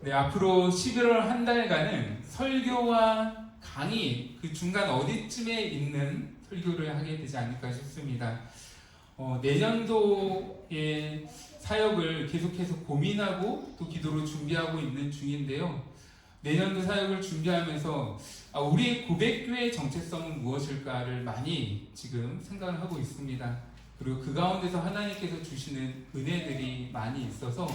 네, 앞으로 11월 한 달간은 설교와 강의 그 중간 어디쯤에 있는 설교를 하게 되지 않을까 싶습니다. 내년도의 사역을 계속해서 고민하고 또 기도로 준비하고 있는 중인데요. 내년도 사역을 준비하면서 우리의 고백교회의 정체성은 무엇일까를 많이 지금 생각을 하고 있습니다. 그리고 그 가운데서 하나님께서 주시는 은혜들이 많이 있어서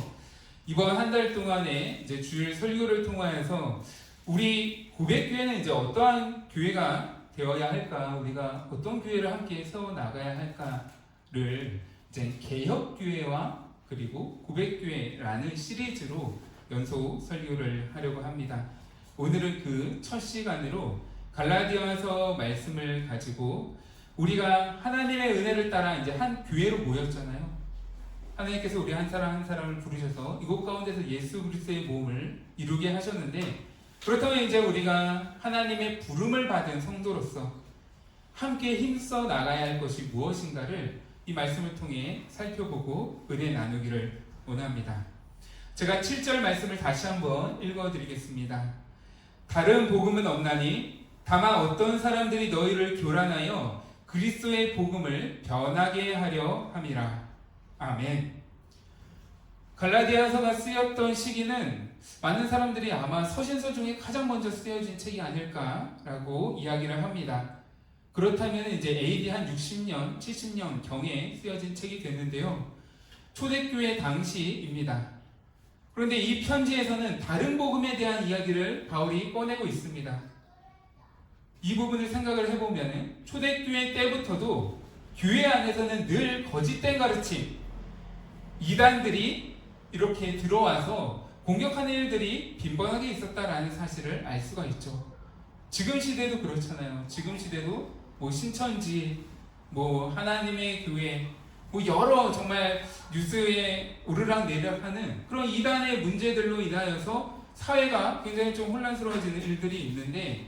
이번 한 달 동안에 이제 주일 설교를 통하여서 우리 고백교회는 이제 어떠한 교회가 되어야 할까, 우리가 어떤 교회를 함께 세워 나가야 할까를 이제 개혁교회와 그리고 고백교회라는 시리즈로 연속 설교를 하려고 합니다. 오늘은 그 첫 시간으로 갈라디아서 말씀을 가지고 우리가 하나님의 은혜를 따라 이제 한 교회로 모였잖아요. 하나님께서 우리 한 사람 한 사람을 부르셔서 이곳 가운데서 예수 그리스도의 몸을 이루게 하셨는데, 그렇다면 이제 우리가 하나님의 부름을 받은 성도로서 함께 힘써 나가야 할 것이 무엇인가를 이 말씀을 통해 살펴보고 은혜 나누기를 원합니다. 제가 7절 말씀을 다시 한번 읽어드리겠습니다. 다른 복음은 없나니 다만 어떤 사람들이 너희를 교란하여 그리스도의 복음을 변하게 하려 함이라. 아멘. 갈라디아서가 쓰였던 시기는 많은 사람들이 아마 서신서 중에 가장 먼저 쓰여진 책이 아닐까라고 이야기를 합니다. 그렇다면 이제 AD 한 60년, 70년 경에 쓰여진 책이 됐는데요. 초대교회 당시입니다. 그런데 이 편지에서는 다른 복음에 대한 이야기를 바울이 꺼내고 있습니다. 이 부분을 생각을 해보면 초대교회 때부터도 교회 안에서는 늘 거짓된 가르침, 이단들이 이렇게 들어와서 공격하는 일들이 빈번하게 있었다라는 사실을 알 수가 있죠. 지금 시대도 그렇잖아요. 지금 시대도 신천지, 하나님의 교회, 여러 정말 뉴스에 오르락내리락하는 그런 이단의 문제들로 인하여서 사회가 굉장히 좀 혼란스러워지는 일들이 있는데,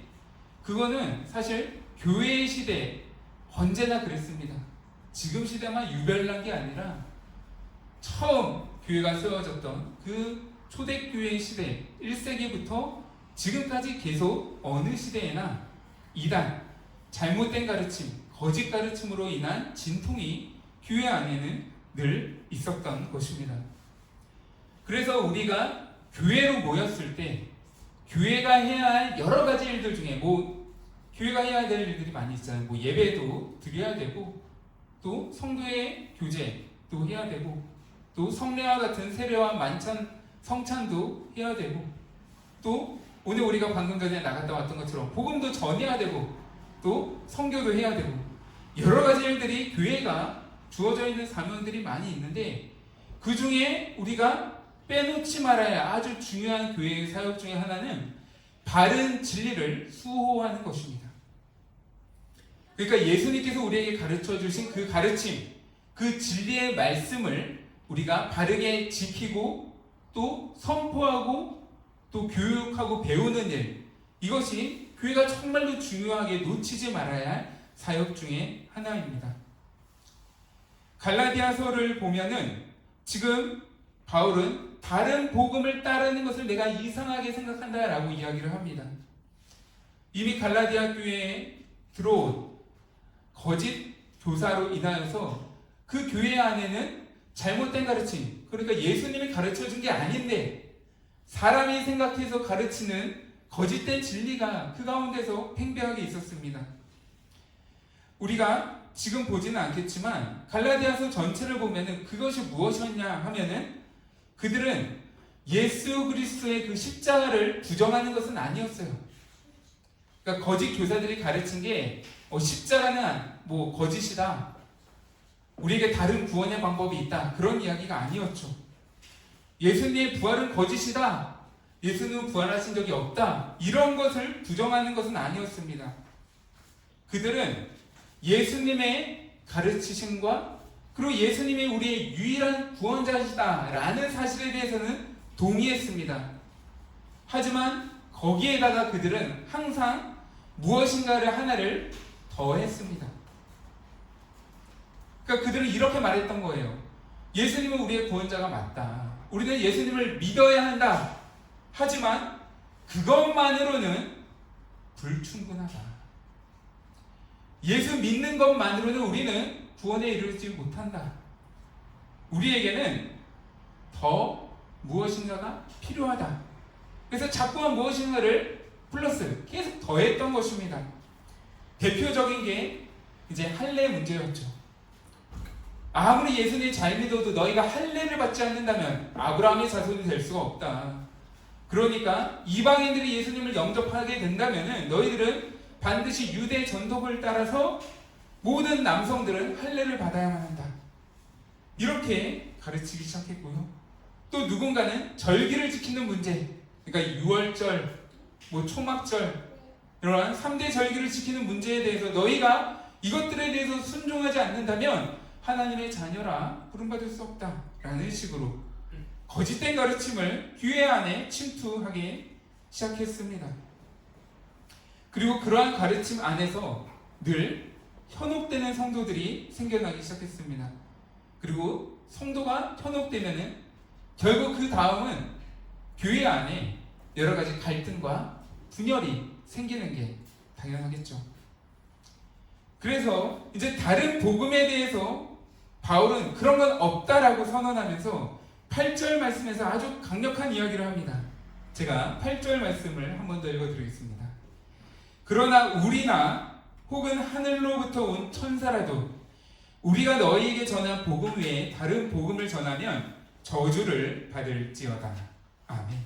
그거는 사실 교회의 시대 언제나 그랬습니다. 지금 시대만 유별난 게 아니라 처음 교회가 세워졌던 그 초대교회 시대 1세기부터 지금까지 계속 어느 시대에나 이단, 잘못된 가르침, 거짓 가르침으로 인한 진통이 교회 안에는 늘 있었던 것입니다. 그래서 우리가 교회로 모였을 때 교회가 해야 할 여러 가지 일들 중에 교회가 해야 될 일들이 많이 있잖아요. 예배도 드려야 되고, 또 성도의 교제도 해야 되고, 또 성례와 같은 세례와 만찬, 성찬도 해야 되고, 또 오늘 우리가 방금 전에 나갔다 왔던 것처럼 복음도 전해야 되고, 또 선교도 해야 되고, 여러 가지 일들이 교회가 주어져 있는 사명들이 많이 있는데, 그 중에 우리가 빼놓지 말아야 아주 중요한 교회의 사역 중에 하나는 바른 진리를 수호하는 것입니다. 그러니까 예수님께서 우리에게 가르쳐 주신 그 가르침, 그 진리의 말씀을 우리가 바르게 지키고 또 선포하고 또 교육하고 배우는 일, 이것이 교회가 정말로 중요하게 놓치지 말아야 할 사역 중에 하나입니다. 갈라디아서를 보면은 지금 바울은 다른 복음을 따르는 것을 내가 이상하게 생각한다라고 이야기를 합니다. 이미 갈라디아 교회에 들어온 거짓 교사로 인하여서 그 교회 안에는 잘못된 가르침, 그러니까 예수님이 가르쳐준 게 아닌데 사람이 생각해서 가르치는 거짓된 진리가 그 가운데서 팽배하게 있었습니다. 우리가 지금 보지는 않겠지만 갈라디아서 전체를 보면은 그것이 무엇이었냐 하면은 그들은 예수 그리스도의 그 십자가를 부정하는 것은 아니었어요. 그러니까 거짓 교사들이 가르친 게 십자가는 거짓이다, 우리에게 다른 구원의 방법이 있다, 그런 이야기가 아니었죠. 예수님의 부활은 거짓이다, 예수님은 부활하신 적이 없다, 이런 것을 부정하는 것은 아니었습니다. 그들은 예수님의 가르치심과 그리고 예수님이 우리의 유일한 구원자시다 라는 사실에 대해서는 동의했습니다. 하지만 거기에다가 그들은 항상 무엇인가를 하나를 더했습니다. 그러니까 그들은 이렇게 말했던 거예요. 예수님은 우리의 구원자가 맞다, 우리는 예수님을 믿어야 한다. 하지만 그것만으로는 불충분하다. 예수 믿는 것만으로는 우리는 구원에 이르지 못한다. 우리에게는 더 무엇인가가 필요하다. 그래서 자꾸만 무엇인가를 플러스 계속 더했던 것입니다. 대표적인 게 이제 할례 문제였죠. 아무리 예수님 잘 믿어도 너희가 할례를 받지 않는다면 아브라함의 자손이 될 수가 없다. 그러니까 이방인들이 예수님을 영접하게 된다면 너희들은 반드시 유대 전통을 따라서 모든 남성들은 할례를 받아야만 한다. 이렇게 가르치기 시작했고요. 또 누군가는 절기를 지키는 문제, 그러니까 유월절, 초막절 이러한 3대 절기를 지키는 문제에 대해서 너희가 이것들에 대해서 순종하지 않는다면 하나님의 자녀라 부름받을 수 없다 라는 식으로 거짓된 가르침을 교회 안에 침투하기 시작했습니다. 그리고 그러한 가르침 안에서 늘 현혹되는 성도들이 생겨나기 시작했습니다. 그리고 성도가 현혹되면은 결국 그 다음은 교회 안에 여러 가지 갈등과 분열이 생기는 게 당연하겠죠. 그래서 이제 다른 복음에 대해서 바울은 그런 건 없다라고 선언하면서 8절 말씀에서 아주 강력한 이야기를 합니다. 제가 8절 말씀을 한 번 더 읽어드리겠습니다. 그러나 우리나 혹은 하늘로부터 온 천사라도 우리가 너희에게 전한 복음 외에 다른 복음을 전하면 저주를 받을지어다. 아멘.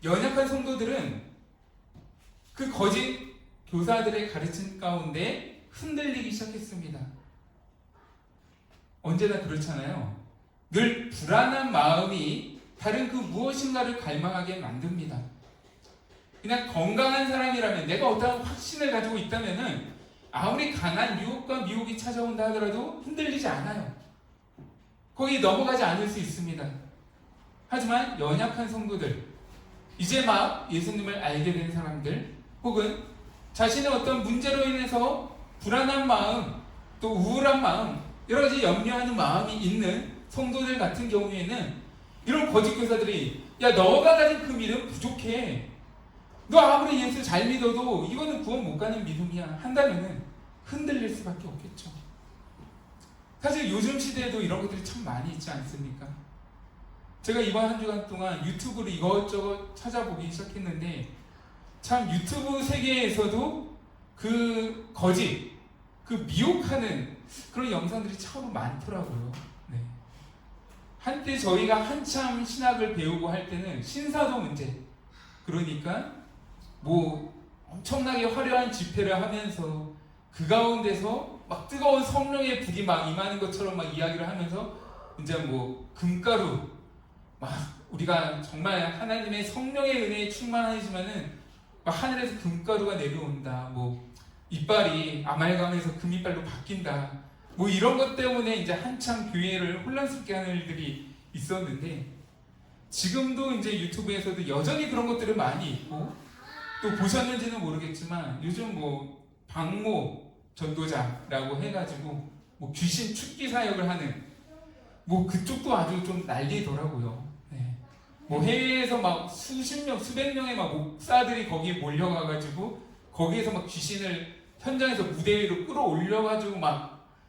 연약한 성도들은 그 거짓 교사들의 가르침 가운데 흔들리기 시작했습니다. 언제나 그렇잖아요. 늘 불안한 마음이 다른 그 무엇인가를 갈망하게 만듭니다. 그냥 건강한 사람이라면, 내가 어떠한 확신을 가지고 있다면은 아무리 강한 유혹과 미혹이 찾아온다 하더라도 흔들리지 않아요. 거기 넘어가지 않을 수 있습니다. 하지만 연약한 성도들, 이제 막 예수님을 알게 된 사람들, 혹은 자신의 어떤 문제로 인해서 불안한 마음, 또 우울한 마음, 여러 가지 염려하는 마음이 있는 성도들 같은 경우에는 이런 거짓 교사들이, 야, 너가 가진 그 믿음 부족해, 너 아무리 예수 잘 믿어도 이거는 구원 못 가는 믿음이야 한다면은 흔들릴 수밖에 없겠죠. 사실 요즘 시대에도 이런 것들이 참 많이 있지 않습니까? 제가 이번 한 주간 동안 유튜브로 이것저것 찾아보기 시작했는데 참 유튜브 세계에서도 그 거짓, 그 미혹하는 그런 영상들이 참 많더라고요. 네. 한때 저희가 한참 신학을 배우고 할 때는 신사도 문제, 그러니까 엄청나게 화려한 집회를 하면서 그 가운데서 막 뜨거운 성령의 불이 막 임하는 것처럼 막 이야기를 하면서 이제 금가루, 막 우리가 정말 하나님의 성령의 은혜에 충만하지만은 막 하늘에서 금가루가 내려온다, 이빨이 아말감에서 금이빨로 바뀐다, 이런 것 때문에 이제 한참 교회를 혼란스럽게 하는 일들이 있었는데, 지금도 이제 유튜브에서도 여전히 그런 것들은 많이 있고, 또 보셨는지는 모르겠지만 요즘 박모 전도자라고 해가지고 귀신 축기 사역을 하는 그쪽도 아주 좀 난리더라고요. 네. 해외에서 막 수십 명, 수백 명의 목사들이 거기에 몰려가가지고 거기에서 막 귀신을 현장에서 무대 위로 끌어올려가지고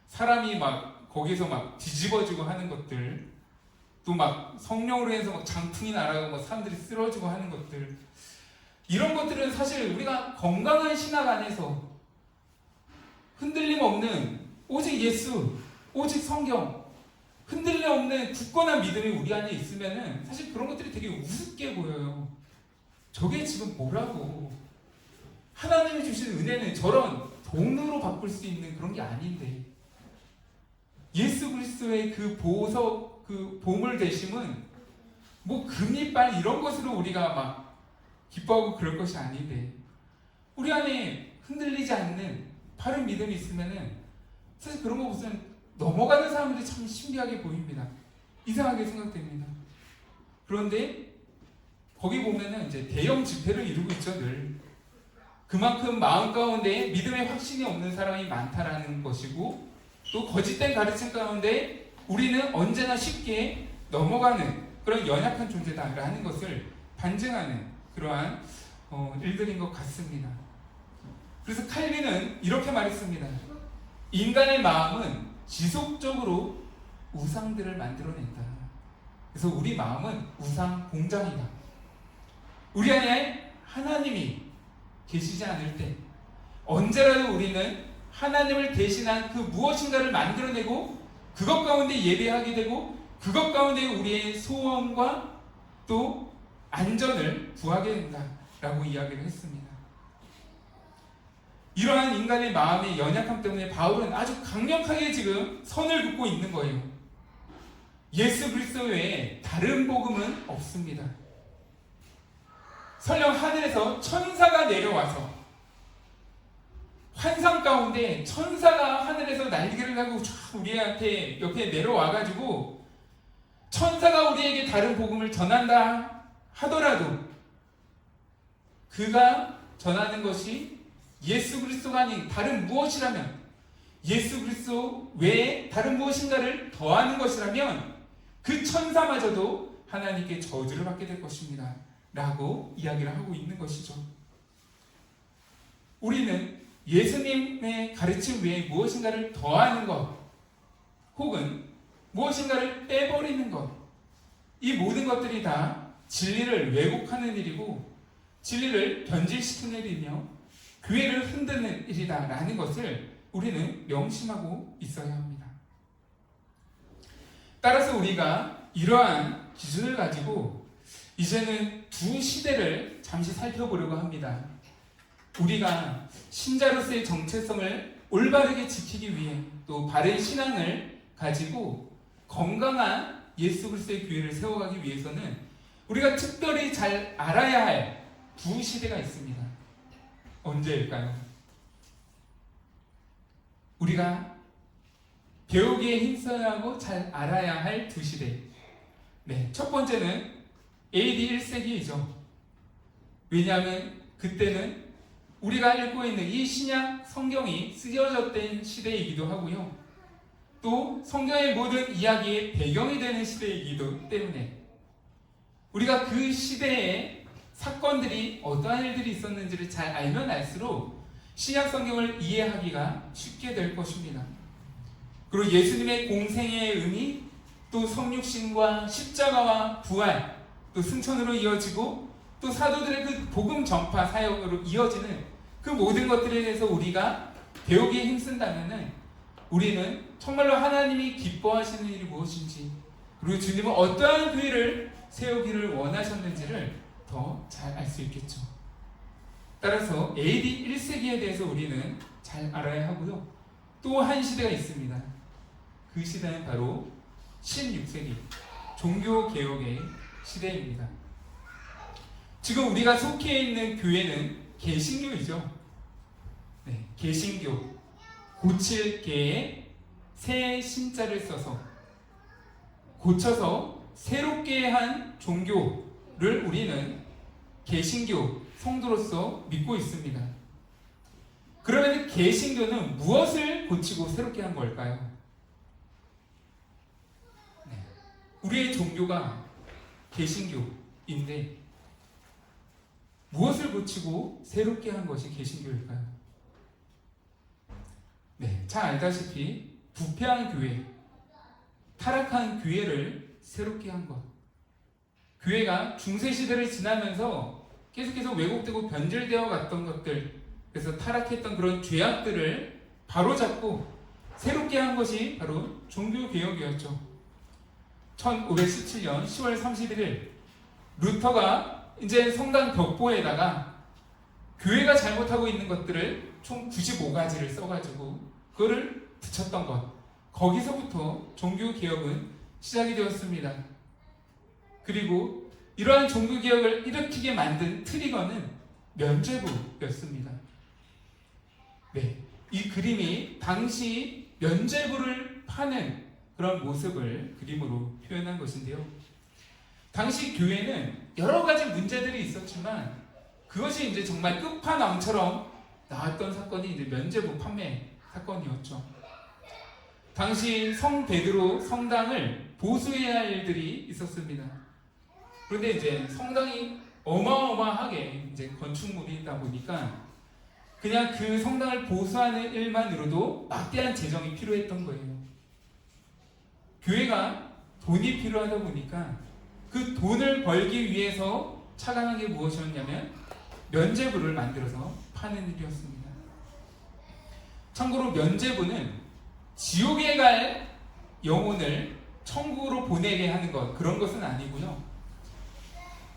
사람이 거기서 뒤집어지고 하는 것들, 또 성령으로 해서 장풍이 날아가고 사람들이 쓰러지고 하는 것들, 이런 것들은 사실 우리가 건강한 신학 안에서 흔들림 없는 오직 예수, 오직 성경, 흔들림 없는 굳건한 믿음이 우리 안에 있으면은 사실 그런 것들이 되게 우습게 보여요. 저게 지금 뭐라고? 하나님이 주신 은혜는 저런 돈으로 바꿀 수 있는 그런 게 아닌데, 예수 그리스도의 그 보석, 그 보물 되심은 금이빨 이런 것으로 우리가 기뻐하고 그럴 것이 아닌데, 우리 안에 흔들리지 않는 바른 믿음이 있으면은 사실 그런 거 보면 넘어가는 사람들이 참 신비하게 보입니다. 이상하게 생각됩니다. 그런데 거기 보면은 이제 대형 집회를 이루고 있죠, 늘. 그만큼 마음 가운데 믿음의 확신이 없는 사람이 많다라는 것이고, 또 거짓된 가르침 가운데 우리는 언제나 쉽게 넘어가는, 그런 연약한 존재다라는 것을 반증하는 그러한 일들인 것 같습니다. 그래서 칼빈은 이렇게 말했습니다. 인간의 마음은 지속적으로 우상들을 만들어낸다. 그래서 우리 마음은 우상 공장이다. 우리 안에 하나님이 계시지 않을 때 언제라도 우리는 하나님을 대신한 그 무엇인가를 만들어내고 그것 가운데 예배하게 되고 그것 가운데 우리의 소원과 또 안전을 구하게 된다라고 이야기를 했습니다. 이러한 인간의 마음의 연약함 때문에 바울은 아주 강력하게 지금 선을 긋고 있는 거예요. 예수 그리스도 외에 다른 복음은 없습니다. 설령 하늘에서 천사가 내려와서 환상 가운데 천사가 하늘에서 날개를 달고 우리한테 옆에 내려와가지고 천사가 우리에게 다른 복음을 전한다 하더라도 그가 전하는 것이 예수 그리스도가 아닌 다른 무엇이라면 예수 그리스도 외에 다른 무엇인가를 더하는 것이라면 그 천사마저도 하나님께 저주를 받게 될 것입니다 라고 이야기를 하고 있는 것이죠. 우리는 예수님의 가르침 외에 무엇인가를 더하는 것 혹은 무엇인가를 빼버리는 것, 이 모든 것들이 다 진리를 왜곡하는 일이고 진리를 변질시키는 일이며 교회를 흔드는 일이다라는 것을 우리는 명심하고 있어야 합니다. 따라서 우리가 이러한 기준을 가지고 이제는 두 시대를 잠시 살펴보려고 합니다. 우리가 신자로서의 정체성을 올바르게 지키기 위해 또 바른 신앙을 가지고 건강한 예수 그리스도의 교회를 세워가기 위해서는 우리가 특별히 잘 알아야 할 두 시대가 있습니다. 언제일까요? 우리가 배우기에 힘써야 하고 잘 알아야 할 두 시대. 네, 첫 번째는 AD 1세기이죠. 왜냐하면 그때는 우리가 읽고 있는 이 신약 성경이 쓰여졌던 시대이기도 하고요. 또 성경의 모든 이야기의 배경이 되는 시대이기도 때문에 우리가 그 시대의 사건들이 어떠한 일들이 있었는지를 잘 알면 알수록 신약 성경을 이해하기가 쉽게 될 것입니다. 그리고 예수님의 공생의 의미, 또 성육신과 십자가와 부활, 또 승천으로 이어지고 또 사도들의 그 복음 전파 사역으로 이어지는 그 모든 것들에 대해서 우리가 배우기에 힘쓴다면은 우리는 정말로 하나님이 기뻐하시는 일이 무엇인지 그리고 주님은 어떠한 교회를 세우기를 원하셨는지를 더 잘 알 수 있겠죠. 따라서 AD 1세기에 대해서 우리는 잘 알아야 하고요. 또 한 시대가 있습니다. 그 시대는 바로 16세기 종교개혁의 시대입니다. 지금 우리가 속해 있는 교회는 개신교이죠. 네, 개신교 고칠 개에 새 신자를 써서 고쳐서 새롭게 한 종교를 우리는 개신교 성도로서 믿고 있습니다. 그러면 개신교는 무엇을 고치고 새롭게 한 걸까요? 네, 우리의 종교가 개신교인데 무엇을 고치고 새롭게 한 것이 개신교일까요? 네, 잘 알다시피 부패한 교회, 타락한 교회를 새롭게 한 것. 교회가 중세시대를 지나면서 계속해서 왜곡되고 변질되어 갔던 것들, 그래서 타락했던 그런 죄악들을 바로잡고 새롭게 한 것이 바로 종교개혁이었죠. 1517년 10월 31일 루터가 이제 성당 벽보에다가 교회가 잘못하고 있는 것들을 총 95가지를 써가지고 그거를 붙였던 것, 거기서부터 종교개혁은 시작이 되었습니다. 그리고 이러한 종교개혁을 일으키게 만든 트리거는 면죄부였습니다. 네, 이 그림이 당시 면죄부를 파는 그런 모습을 그림으로 표현한 것인데요. 당시 교회는 여러 가지 문제들이 있었지만 그것이 이제 정말 끝판왕처럼 나왔던 사건이 이제 면죄부 판매 사건이었죠. 당시 성 베드로 성당을 보수해야 할 일들이 있었습니다. 그런데 이제 성당이 어마어마하게 이제 건축물이다 보니까 그냥 그 성당을 보수하는 일만으로도 막대한 재정이 필요했던 거예요. 교회가 돈이 필요하다 보니까 그 돈을 벌기 위해서 착안한 게 무엇이었냐면 면죄부를 만들어서 파는 일이었습니다. 참고로 면죄부는 지옥에 갈 영혼을 천국으로 보내게 하는 것, 그런 것은 아니고요.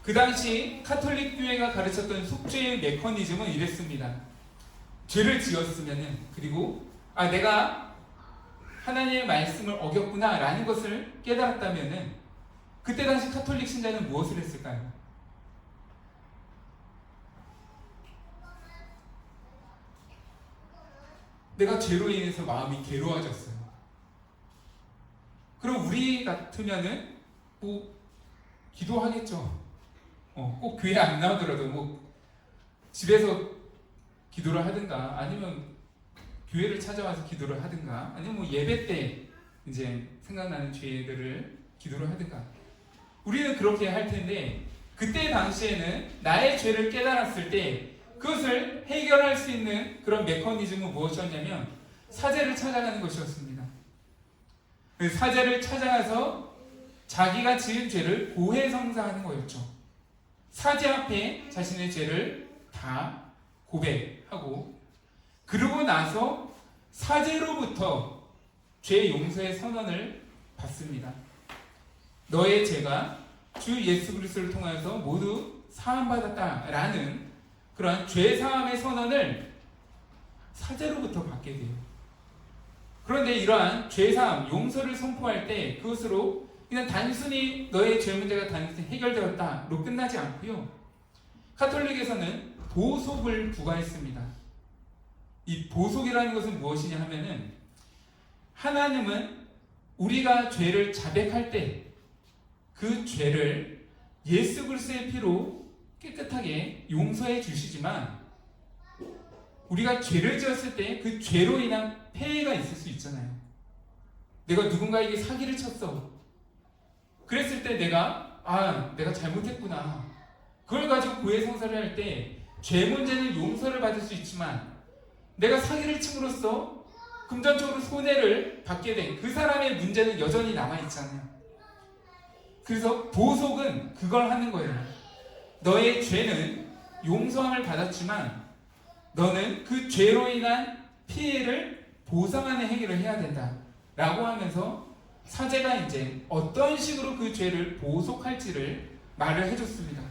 그 당시 카톨릭 교회가 가르쳤던 속죄의 메커니즘은 이랬습니다. 죄를 지었으면은, 그리고 내가 하나님의 말씀을 어겼구나 라는 것을 깨달았다면은 그때 당시 카톨릭 신자는 무엇을 했을까요? 내가 죄로 인해서 마음이 괴로워졌어요. 그럼 우리 같으면은 뭐 기도하겠죠. 꼭 교회 안 나오더라도 뭐 집에서 기도를 하든가, 아니면 교회를 찾아와서 기도를 하든가, 아니면 뭐 예배 때 이제 생각나는 죄들을 기도를 하든가, 우리는 그렇게 할 텐데, 그때 당시에는 나의 죄를 깨달았을 때 그것을 해결할 수 있는 그런 메커니즘은 무엇이었냐면 사제를 찾아가는 것이었습니다. 그 사제를 찾아가서 자기가 지은 죄를 고해성사하는 거였죠. 사제 앞에 자신의 죄를 다 고백하고, 그러고 나서 사제로부터 죄 용서의 선언을 받습니다. 너의 죄가 주 예수 그리스도를 통해서 모두 사함받았다라는 그러한 죄 사함의 선언을 사제로부터 받게 돼요. 그런데 이러한 죄 사함, 용서를 선포할 때 그것으로 그냥 단순히 너의 죄 문제가 단순히 해결되었다로 끝나지 않고요. 카톨릭에서는 보속을 부과했습니다. 이 보속이라는 것은 무엇이냐 하면은, 하나님은 우리가 죄를 자백할 때 그 죄를 예수 그리스도의 피로 깨끗하게 용서해 주시지만, 우리가 죄를 지었을 때 그 죄로 인한 폐해가 있을 수 있잖아요. 내가 누군가에게 사기를 쳤어. 그랬을 때 내가 잘못했구나. 그걸 가지고 고해성사를 할 때 죄 문제는 용서를 받을 수 있지만, 내가 사기를 침으로써 금전적으로 손해를 받게 된 그 사람의 문제는 여전히 남아있잖아요. 그래서 보속은 그걸 하는 거예요. 너의 죄는 용서함을 받았지만 너는 그 죄로 인한 피해를 보상하는 행위를 해야 된다 라고 하면서 사제가 이제 어떤 식으로 그 죄를 보속할지를 말을 해줬습니다.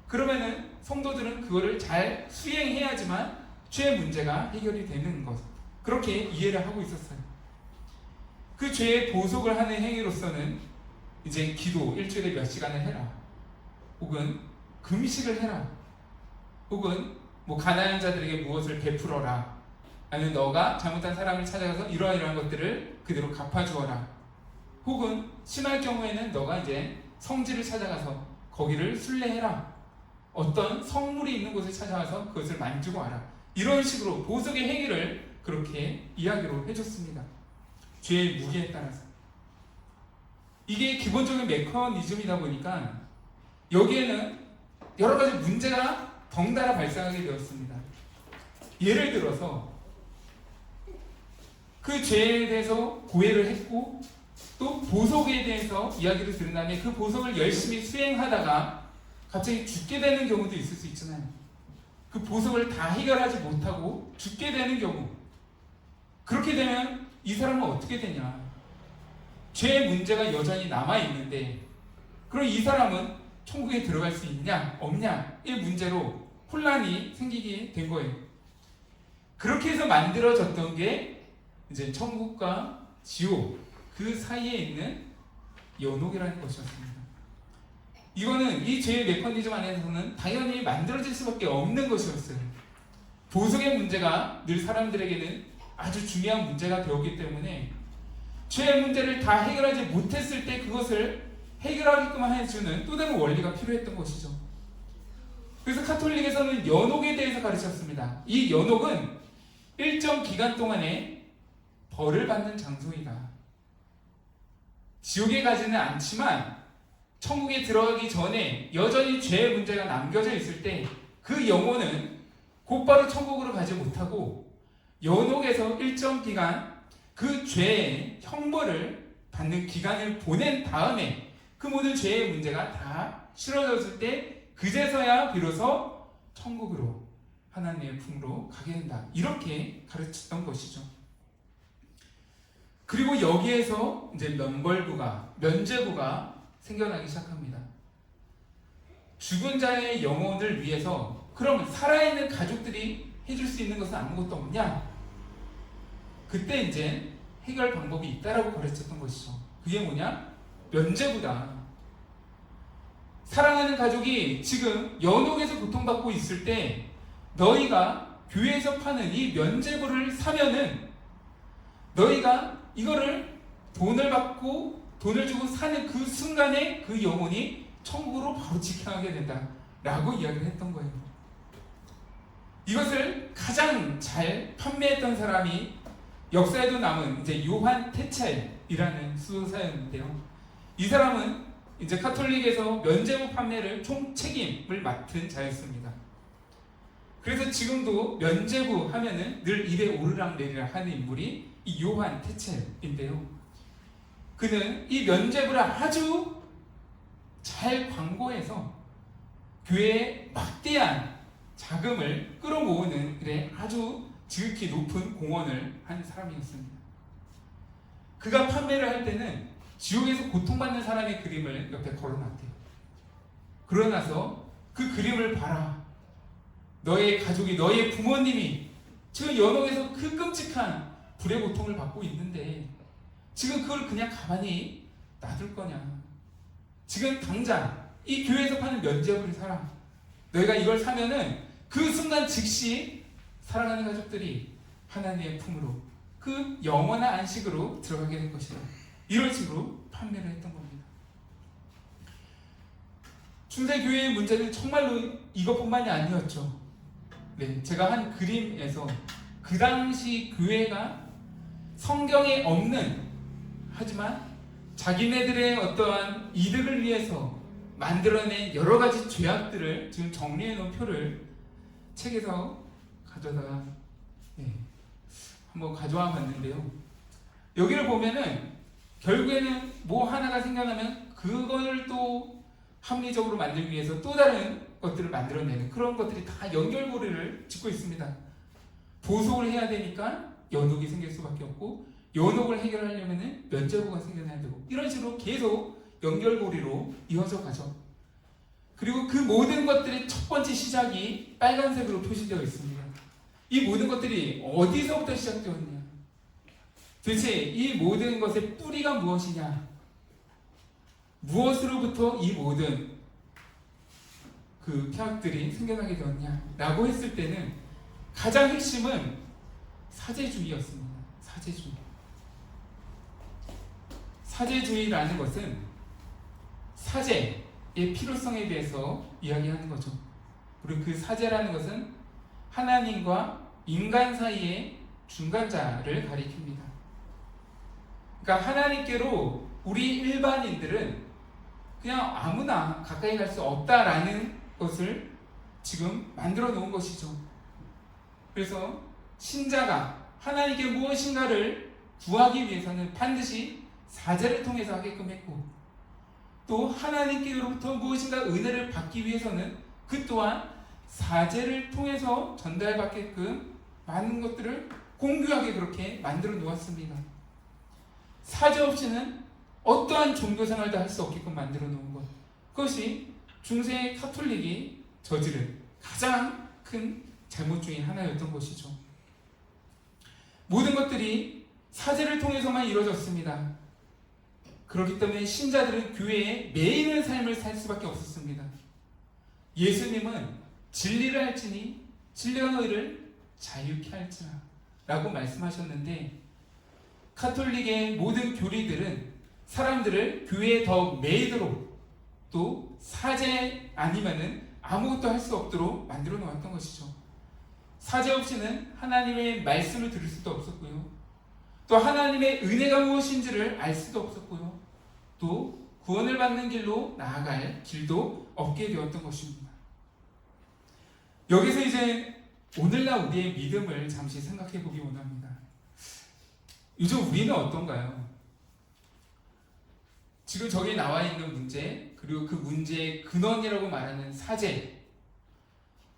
그러면은 성도들은 그거를 잘 수행해야지만 죄 문제가 해결이 되는 것, 그렇게 이해를 하고 있었어요. 그 죄의 보속을 하는 행위로서는 이제 기도 일주일에 몇 시간을 해라, 혹은 금식을 해라, 혹은 뭐 가난한 자들에게 무엇을 베풀어라, 아니면 너가 잘못한 사람을 찾아가서 이러한 것들을 그대로 갚아주어라, 혹은 심할 경우에는 너가 이제 성지를 찾아가서 거기를 순례해라, 어떤 성물이 있는 곳을 찾아가서 그것을 만지고 와라, 이런 식으로 보석의 행위를 그렇게 이야기로 해줬습니다. 죄의 무게에 따라서. 이게 기본적인 메커니즘이다 보니까 여기에는 여러 가지 문제가 덩달아 발생하게 되었습니다. 예를 들어서 그 죄에 대해서 고해를 했고, 또 보석에 대해서 이야기를 들은 다음에 그 보석을 열심히 수행하다가 갑자기 죽게 되는 경우도 있을 수 있잖아요. 그 보석을 다 해결하지 못하고 죽게 되는 경우, 그렇게 되면 이 사람은 어떻게 되냐? 죄의 문제가 여전히 남아있는데, 그럼 이 사람은 천국에 들어갈 수 있냐 없냐 이 문제로 혼란이 생기게 된 거예요. 그렇게 해서 만들어졌던 게 이제 천국과 지옥 그 사이에 있는 연옥이라는 것이었습니다. 이거는 이 죄의 메커니즘 안에서는 당연히 만들어질 수밖에 없는 것이었어요. 보석의 문제가 늘 사람들에게는 아주 중요한 문제가 되었기 때문에 죄의 문제를 다 해결하지 못했을 때 그것을 해결하게끔 해주는 또 다른 원리가 필요했던 것이죠. 그래서 카톨릭에서는 연옥에 대해서 가르쳤습니다. 이 연옥은 일정 기간 동안에 벌을 받는 장소이다. 지옥에 가지는 않지만 천국에 들어가기 전에 여전히 죄의 문제가 남겨져 있을 때 그 영혼은 곧바로 천국으로 가지 못하고 연옥에서 일정 기간 그 죄의 형벌을 받는 기간을 보낸 다음에 그 모든 죄의 문제가 다 치러졌을 때 그제서야 비로소 천국으로 하나님의 품으로 가게 된다. 이렇게 가르쳤던 것이죠. 그리고 여기에서 이제 면죄부가 생겨나기 시작합니다. 죽은 자의 영혼을 위해서 그럼 살아있는 가족들이 해줄 수 있는 것은 아무것도 없냐? 그때 이제 해결 방법이 있다라고 가르쳤던 것이죠. 그게 뭐냐? 면죄부다. 사랑하는 가족이 지금 연옥에서 고통받고 있을 때 너희가 교회에서 파는 이 면죄부를 사면은 너희가 이거를 돈을 주고 사는 그 순간에 그 영혼이 천국으로 바로 직행하게 된다 라고 이야기를 했던 거예요. 이것을 가장 잘 판매했던 사람이 역사에도 남은 이제 요한 테첼이라는 수도사였는데요. 이 사람은 이제 카톨릭에서 면죄부 판매를 총 책임을 맡은 자였습니다. 그래서 지금도 면죄부 하면은 늘 입에 오르락내리락 하는 인물이 이 요한 테첼인데요. 그는 이 면죄부를 아주 잘 광고해서 교회에 막대한 자금을 끌어모으는 아주 지극히 높은 공헌을 한 사람이었습니다. 그가 판매를 할 때는 지옥에서 고통받는 사람의 그림을 옆에 걸어놨대요. 그러나서 그 그림을 봐라. 너의 가족이, 너의 부모님이 지금 연옥에서 그 끔찍한 불의 고통을 받고 있는데 지금 그걸 그냥 가만히 놔둘 거냐. 지금 당장 이 교회에서 파는 면죄부를 사라. 너희가 이걸 사면은 그 순간 즉시 사랑하는 가족들이 하나님의 품으로 그 영원한 안식으로 들어가게 될 것이다. 이런 식으로 판매를 했던 겁니다. 중세교회의 문제는 정말로 이것뿐만이 아니었죠. 네, 제가 한 그림에서 그 당시 교회가 성경에 없는, 하지만 자기네들의 어떠한 이득을 위해서 만들어낸 여러 가지 죄악들을 지금 정리해 놓은 표를 책에서 가져다가 한번 가져와 봤는데요. 여기를 보면은 결국에는 뭐 하나가 생겨나면 그걸 또 합리적으로 만들기 위해서 또 다른 것들을 만들어내는 그런 것들이 다 연결고리를 짓고 있습니다. 보속을 해야 되니까 연옥이 생길 수밖에 없고, 연옥을 해결하려면 면죄부가 생겨나야 되고, 이런 식으로 계속 연결고리로 이어져 가죠. 그리고 그 모든 것들의 첫 번째 시작이 빨간색으로 표시되어 있습니다. 이 모든 것들이 어디서부터 시작되었냐? 도대체 이 모든 것의 뿌리가 무엇이냐? 무엇으로부터 이 모든 그 폐악들이 생겨나게 되었냐? 라고 했을 때는 가장 핵심은 사제주의였습니다. 사제주의. 사제주의라는 것은 사제의 필요성에 대해서 이야기하는 거죠. 그리고 그 사제라는 것은 하나님과 인간 사이의 중간자를 가리킵니다. 그러니까 하나님께로 우리 일반인들은 그냥 아무나 가까이 갈 수 없다라는 것을 지금 만들어 놓은 것이죠. 그래서 신자가 하나님께 무엇인가를 구하기 위해서는 반드시 사제를 통해서 하게끔 했고, 또 하나님께로부터 무엇인가 은혜를 받기 위해서는 그 또한 사제를 통해서 전달받게끔 많은 것들을 공교하게 그렇게 만들어 놓았습니다. 사제 없이는 어떠한 종교 생활도 할 수 없게끔 만들어 놓은 것, 그것이 중세 카톨릭이 저지른 가장 큰 잘못 중에 하나였던 것이죠. 모든 것들이 사제를 통해서만 이루어졌습니다. 그렇기 때문에 신자들은 교회에 매이는 삶을 살 수밖에 없었습니다. 예수님은 진리를 할지니 진리가 너희를 자유케 할지라 라고 말씀하셨는데, 카톨릭의 모든 교리들은 사람들을 교회에 더 매이도록, 또 사제 아니면은 아무것도 할 수 없도록 만들어 놓았던 것이죠. 사제 없이는 하나님의 말씀을 들을 수도 없었고요, 또 하나님의 은혜가 무엇인지를 알 수도 없었고요, 또 구원을 받는 길로 나아갈 길도 없게 되었던 것입니다. 여기서 이제 오늘날 우리의 믿음을 잠시 생각해 보기 원합니다. 요즘 우리는 어떤가요? 지금 저기 나와 있는 문제, 그리고 그 문제의 근원이라고 말하는 사제,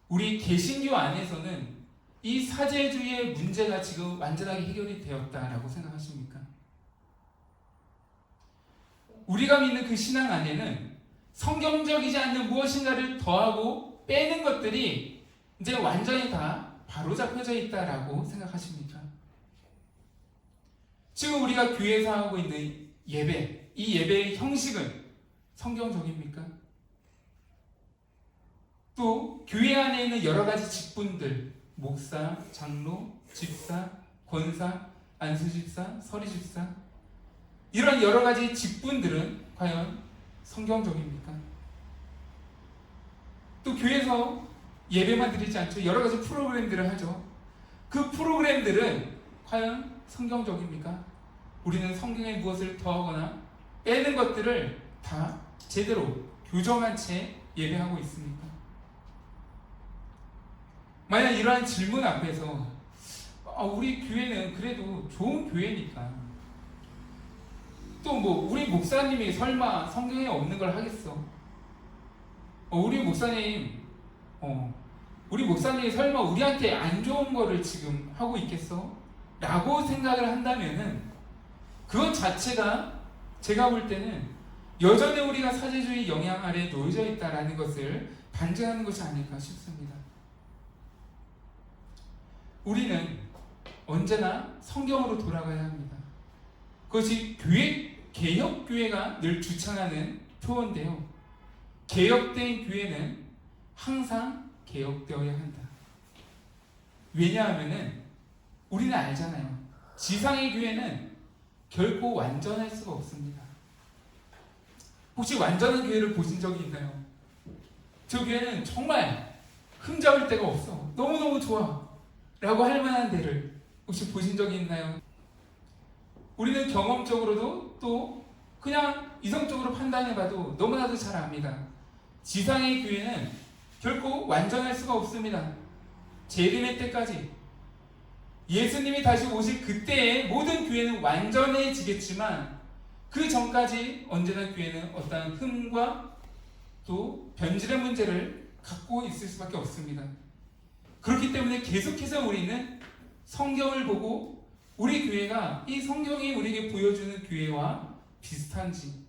우리 개신교 안에서는 이 사제주의의 문제가 지금 완전하게 해결이 되었다라고 생각하십니까? 우리가 믿는 그 신앙 안에는 성경적이지 않는 무엇인가를 더하고 빼는 것들이 이제 완전히 다 바로잡혀져 있다라고 생각하십니까? 지금 우리가 교회에서 하고 있는 예배, 이 예배의 형식은 성경적입니까? 또 교회 안에 있는 여러 가지 직분들, 목사, 장로, 집사, 권사, 안수집사, 서리집사, 이런 여러 가지 직분들은 과연 성경적입니까? 또 교회에서 예배만 드리지 않죠. 여러 가지 프로그램들을 하죠. 그 프로그램들은 과연 성경적입니까? 우리는 성경에 무엇을 더하거나 빼는 것들을 다 제대로 교정한 채 예배하고 있습니까? 만약 이러한 질문 앞에서 우리 교회는 그래도 좋은 교회니까, 또 뭐 우리 목사님이 설마 성경에 없는 걸 하겠어? 우리 목사님이 설마 우리한테 안 좋은 거를 지금 하고 있겠어? 라고 생각을 한다면은 그것 자체가 제가 볼 때는 여전히 우리가 사제주의 영향 아래 놓여져 있다라는 것을 반증하는 것이 아닐까 싶습니다. 우리는 언제나 성경으로 돌아가야 합니다. 그것이 개혁교회가 늘 주창하는 표어인데요. 개혁된 교회는 항상 개혁되어야 한다. 왜냐하면은 우리는 알잖아요. 지상의 교회는 결코 완전할 수가 없습니다. 혹시 완전한 교회를 보신 적이 있나요? 저 교회는 정말 흠잡을 데가 없어. 너무너무 좋아. 라고 할 만한 데를 혹시 보신 적이 있나요? 우리는 경험적으로도 또 그냥 이성적으로 판단해봐도 너무나도 잘 압니다. 지상의 교회는 결코 완전할 수가 없습니다. 재림의 때까지, 예수님이 다시 오실 그때의 모든 교회는 완전해지겠지만 그 전까지 언제나 교회는 어떠한 흠과 또 변질의 문제를 갖고 있을 수밖에 없습니다. 그렇기 때문에 계속해서 우리는 성경을 보고 우리 교회가 이 성경이 우리에게 보여주는 교회와 비슷한지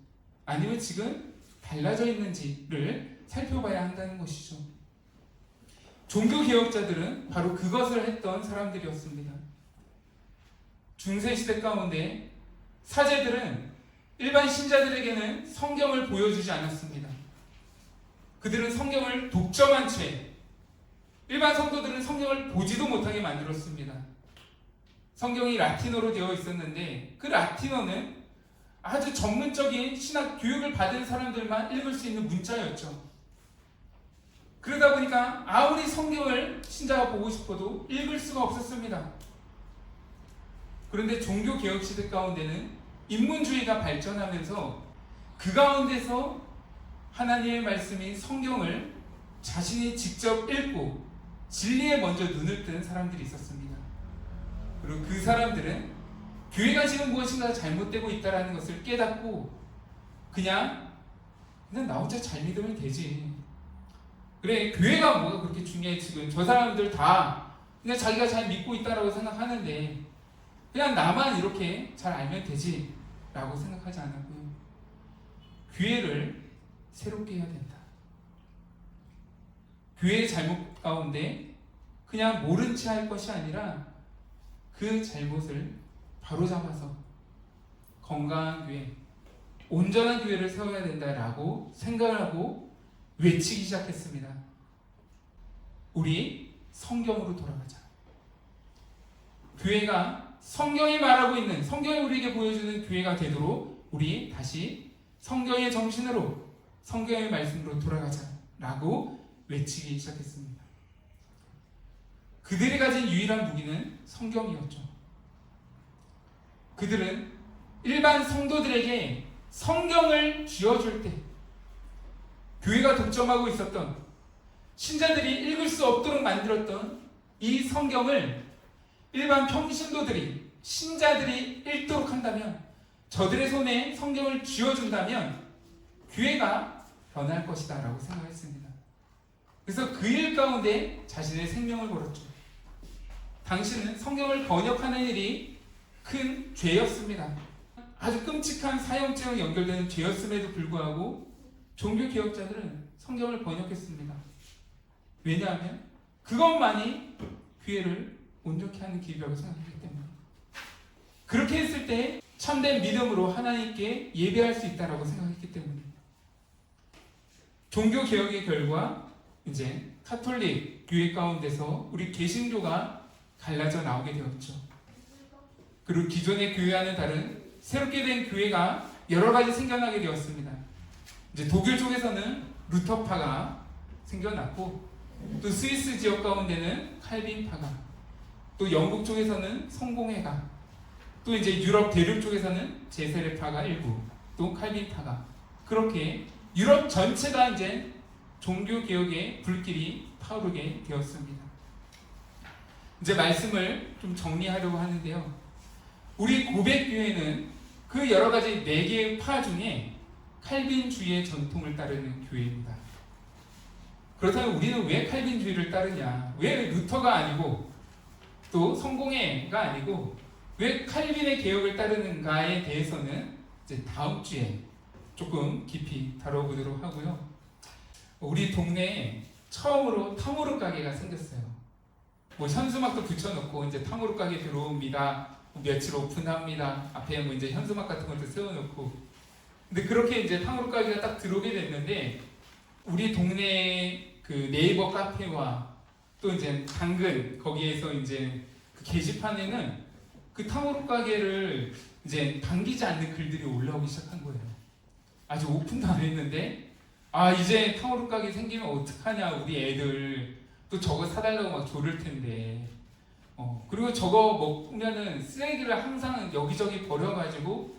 아니면 지금 달라져 있는지를 살펴봐야 한다는 것이죠. 종교개혁자들은 바로 그것을 했던 사람들이었습니다. 중세시대 가운데 사제들은 일반 신자들에게는 성경을 보여주지 않았습니다. 그들은 성경을 독점한 채 일반 성도들은 성경을 보지도 못하게 만들었습니다. 성경이 라틴어로 되어 있었는데 그 라틴어는 아주 전문적인 신학 교육을 받은 사람들만 읽을 수 있는 문자였죠. 그러다 보니까 아무리 성경을 신자가 보고 싶어도 읽을 수가 없었습니다. 그런데 종교개혁 시대 가운데는 인문주의가 발전하면서 그 가운데서 하나님의 말씀인 성경을 자신이 직접 읽고 진리에 먼저 눈을 뜬 사람들이 있었습니다. 그리고 그 사람들은 교회가 지금 무엇인가 잘못되고 있다는 것을 깨닫고 그냥 나 혼자 잘 믿으면 되지. 그래, 교회가 뭐가 그렇게 중요해. 지금 저 사람들 다 그냥 자기가 잘 믿고 있다라고 생각하는데 그냥 나만 이렇게 잘 알면 되지 라고 생각하지 않았고요. 교회를 새롭게 해야 된다. 교회의 잘못 가운데 그냥 모른 채 할 것이 아니라 그 잘못을 바로잡아서 건강한 교회, 온전한 교회를 세워야 된다라고 생각을 하고 외치기 시작했습니다. 우리 성경으로 돌아가자. 교회가 성경이 말하고 있는, 성경이 우리에게 보여주는 교회가 되도록 우리 다시 성경의 정신으로, 성경의 말씀으로 돌아가자라고 외치기 시작했습니다. 그들이 가진 유일한 무기는 성경이었죠. 그들은 일반 성도들에게 성경을 쥐어줄 때 교회가 독점하고 있었던, 신자들이 읽을 수 없도록 만들었던 이 성경을 일반 평신도들이, 신자들이 읽도록 한다면, 저들의 손에 성경을 쥐어준다면 교회가 변할 것이다 라고 생각했습니다. 그래서 그 일 가운데 자신의 생명을 걸었죠. 당시는 성경을 번역하는 일이 큰 죄였습니다. 아주 끔찍한 사형죄와 연결되는 죄였음에도 불구하고 종교개혁자들은 성경을 번역했습니다. 왜냐하면 그것만이 교회를 온전케 하는 길이라고 생각했기 때문에. 그렇게 했을 때 참된 믿음으로 하나님께 예배할 수 있다라고 생각했기 때문에. 종교개혁의 결과 이제 카톨릭 교회 가운데서 우리 개신교가 갈라져 나오게 되었죠. 그리고 기존의 교회와는 다른 새롭게 된 교회가 여러 가지 생겨나게 되었습니다. 이제 독일 쪽에서는 루터파가 생겨났고, 또 스위스 지역 가운데는 칼빈파가, 또 영국 쪽에서는 성공회가, 또 이제 유럽 대륙 쪽에서는 제세례파가 일부, 또 칼빈파가, 그렇게 유럽 전체가 이제 종교개혁의 불길이 타오르게 되었습니다. 이제 말씀을 좀 정리하려고 하는데요. 우리 고백교회는 그 여러 가지 4개의 파 중에 칼빈주의의 전통을 따르는 교회입니다. 그렇다면 우리는 왜 칼빈주의를 따르냐? 왜 루터가 아니고 또 성공회가 아니고 왜 칼빈의 개혁을 따르는가에 대해서는 이제 다음 주에 조금 깊이 다뤄보도록 하고요. 우리 동네에 처음으로 탕후루 가게가 생겼어요. 뭐 현수막도 붙여놓고 이제 탕후루 가게 들어옵니다. 며칠 오픈합니다. 앞에 뭐 이제 현수막 같은 것도 세워놓고. 근데 그렇게 이제 탕후루 가게가 딱 들어오게 됐는데, 우리 동네 그 네이버 카페와 또 이제 당근 거기에서 이제 그 게시판에는 그 탕후루 가게를 이제 반기지 않는 글들이 올라오기 시작한 거예요. 아직 오픈도 안 했는데, 아 이제 탕후루 가게 생기면 어떡하냐, 우리 애들 또 저거 사달라고 막 조를 텐데. 그리고 저거 먹으면은 쓰레기를 항상 여기저기 버려가지고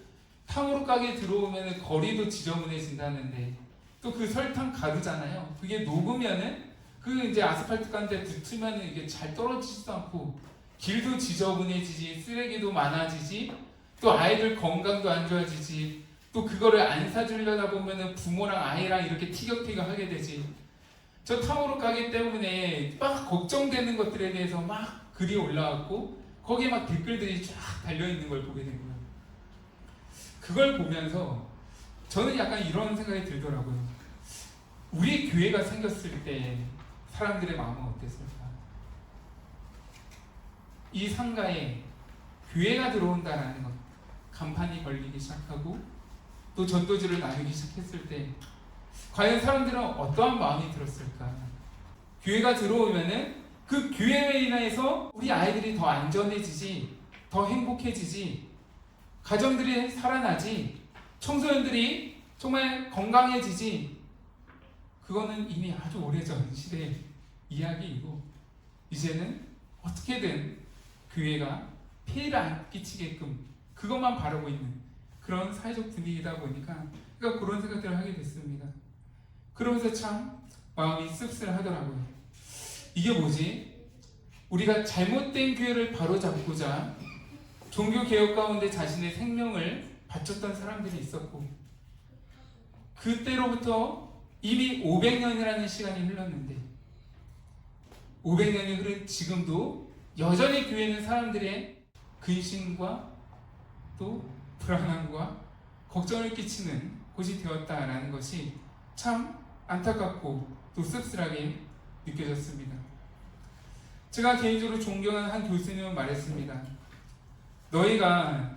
탕후루 가게 들어오면은 거리도 지저분해진다는데, 또 그 설탕 가루잖아요. 그게 녹으면은 그 이제 아스팔트 가운데 붙으면은 이게 잘 떨어지지도 않고 길도 지저분해지지, 쓰레기도 많아지지, 또 아이들 건강도 안 좋아지지, 또 그거를 안 사주려다 보면은 부모랑 아이랑 이렇게 티격태격 하게 되지. 저 탕후루 가게 때문에 막 걱정되는 것들에 대해서 막 글이 올라왔고, 거기에 막 댓글들이 쫙 달려있는 걸 보게 된 거예요. 그걸 보면서 저는 약간 이런 생각이 들더라고요. 우리 교회가 생겼을 때 사람들의 마음은 어땠을까? 이 상가에 교회가 들어온다라는 것, 간판이 걸리기 시작하고 또 전도지를 나누기 시작했을 때 과연 사람들은 어떠한 마음이 들었을까? 교회가 들어오면은 그 교회로 인해서 우리 아이들이 더 안전해지지, 더 행복해지지, 가정들이 살아나지, 청소년들이 정말 건강해지지. 그거는 이미 아주 오래전 시대의 이야기이고, 이제는 어떻게든 교회가 피해를 안 끼치게끔 그것만 바라고 있는 그런 사회적 분위기다 보니까 그러니까 그런 생각들을 하게 됐습니다. 그러면서 참 마음이 씁쓸하더라고요. 이게 뭐지? 우리가 잘못된 교회를 바로잡고자 종교개혁 가운데 자신의 생명을 바쳤던 사람들이 있었고, 그때로부터 이미 500년이라는 시간이 흘렀는데, 500년이 흐른 지금도 여전히 교회는 사람들의 근심과 또 불안함과 걱정을 끼치는 곳이 되었다라는 것이 참 안타깝고 또 씁쓸하게 느껴졌습니다. 제가 개인적으로 존경하는 한 교수님은 말했습니다. 너희가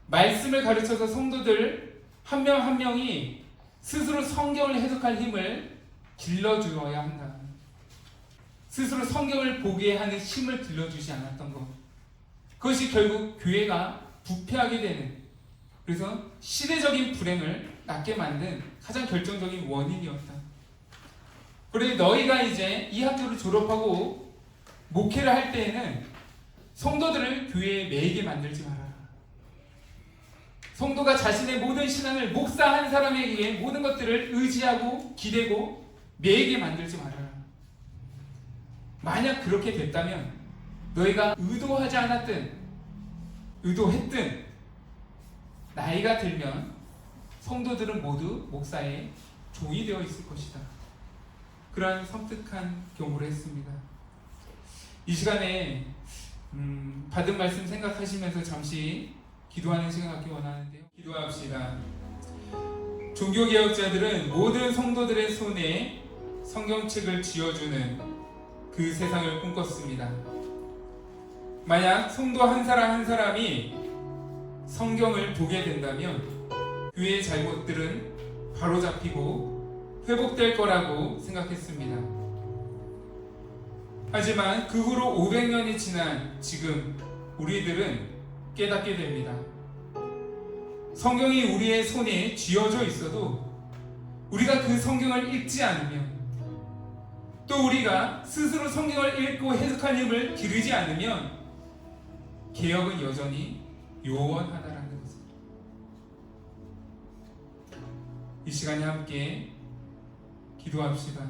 말씀을 가르쳐서 성도들 한 명 한 명이 스스로 성경을 해석할 힘을 길러주어야 한다. 스스로 성경을 보게 하는 힘을 길러주지 않았던 것, 그것이 결국 교회가 부패하게 되는, 그래서 시대적인 불행을 낳게 만든 가장 결정적인 원인이었다. 그런데 너희가 이제 이 학교를 졸업하고 목회를 할 때에는 성도들을 교회에 매이게 만들지 말아라. 성도가 자신의 모든 신앙을 목사 한 사람에게 모든 것들을 의지하고 기대고 매이게 만들지 말아라. 만약 그렇게 됐다면 너희가 의도하지 않았든 의도했든 나이가 들면 성도들은 모두 목사의 종이 되어 있을 것이다. 그러한 섬뜩한 경고를 했습니다. 이 시간에 받은 말씀 생각하시면서 잠시 기도하는 시간 갖기 원하는데요. 기도합시다. 종교개혁자들은 모든 성도들의 손에 성경책을 쥐어주는 그 세상을 꿈꿨습니다. 만약 성도 한 사람 한 사람이 성경을 보게 된다면 교회의 잘못들은 바로잡히고 회복될 거라고 생각했습니다. 하지만 그 후로 500년이 지난 지금 우리들은 깨닫게 됩니다. 성경이 우리의 손에 쥐어져 있어도 우리가 그 성경을 읽지 않으면, 또 우리가 스스로 성경을 읽고 해석할 힘을 기르지 않으면 개혁은 여전히 요원하다라는 것입니다. 이 시간에 함께 기도합시다.